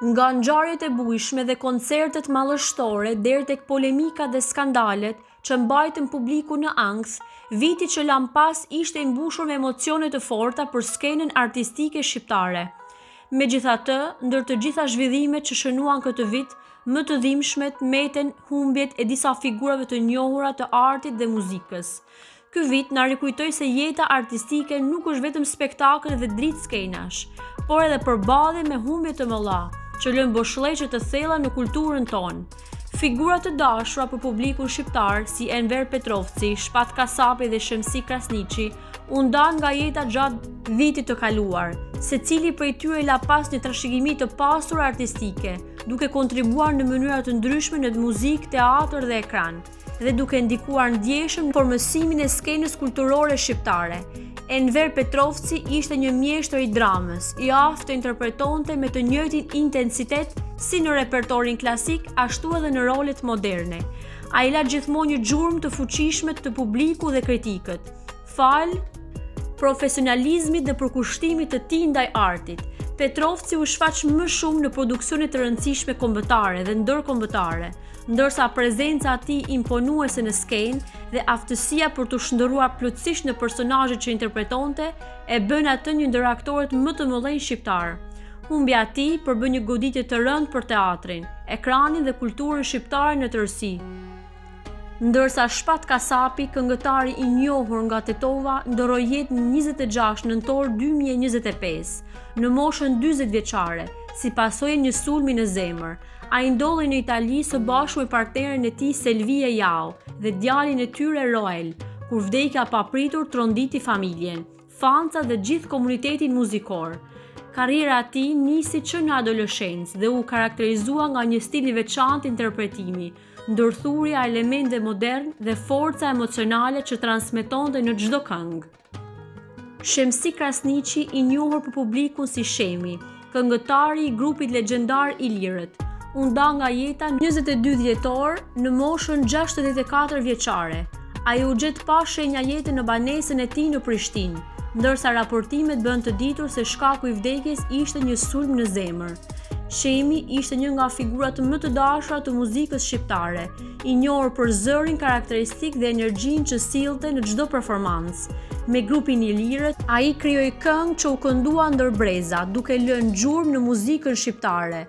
Nga ngjarjet e bujshme dhe koncertet mallështore deri tek polemikat dhe skandalet që mbajtën publikun në ankth, viti që lan pas ishte i mbushur me emocione të forta për skenën artistike shqiptare. Megjithatë, ndër të gjitha zhvillimet që shënuan këtë vit, më të dhimbshmet meten humbjet e disa figurave të njohura të artit dhe muzikës. Ky vit na rikujtoi se jeta artistike nuk është vetëm spektakël dhe dritë skenash, por edhe përballje me humbje të mëdha që lën boshllëqe të thella në kulturën tonë. Figura të dashura për publikun shqiptar si Enver Petrovci, Shpat Kasapi dhe Shemsi Krasniqi u ndan nga jeta gjatë vitit të kaluar. Secili prej tyre la pas një trashëgimi të pasur artistike, duke kontribuar në mënyra të ndryshme në muzikë, teatr dhe ekran, dhe duke ndikuar ndjeshëm në formësimin e skenës kulturore shqiptare. Enver Petrovci ishte një mjeshtër i dramës, i aftë të interpretonte me të njëjtin intensitet si në repertorin klasik, ashtu edhe në rolet moderne. Ai la gjithmonë një gjurmë të fuqishme të publiku dhe kritikët, fal profesionalizmit dhe përkushtimit të tij ndaj artit. Petrovci u shfaq më shumë në produksione të rëndësishme kombëtare dhe ndërkombëtare, ndërsa prezenca e tij imponuese në skenë dhe aftësia për të shndërruar plotësisht në personazhet që interpretonte e bën atë një ndër aktorët më të mëdhenj shqiptar. Humbja e tij përbën një goditje të rëndë për teatrin, ekranin dhe kulturën shqiptare në tërësi. Ndërsa Shpat Kasapi, këngëtari i njohur nga Tetova, ndoroi jetë në 26 nëntor 2025, në moshën 40 vjeçare, si pasojë një sulmi në zemër. Ai ndodhej në Itali së bashku me partneren e tij Selvia Jao dhe djalin e tyre Roel, kur vdekja papritur tronditi familjen, fanca dhe gjithë komunitetin muzikor. Karriera e tij nisi që në adoleshencë dhe u karakterizua nga një stil i veçantë interpretimi, ndërthurja elemente modern dhe forca emocionale që transmetonte në çdo këngë. Shemsi Krasniqi, i njohur për publikun si Shemi, këngëtari i grupit legjendar Ilirët, u nda nga jeta 22 dhjetor në moshën 64 vjeçare. Ai u gjet pa shenja jete në banesën e tij në Prishtinë, ndërsa raportimet bën të ditur se shkaku i vdekjes ishte një sulm në zemër. Shemi ishte një nga figurat më të dashura të muzikës shqiptare, i njohur për zërin karakteristik dhe energjinë që sillte në çdo performancë. Me grupin Ilirët, ai krijoi këngë që u këndua ndër breza, duke lënë gjurmë në muzikën shqiptare.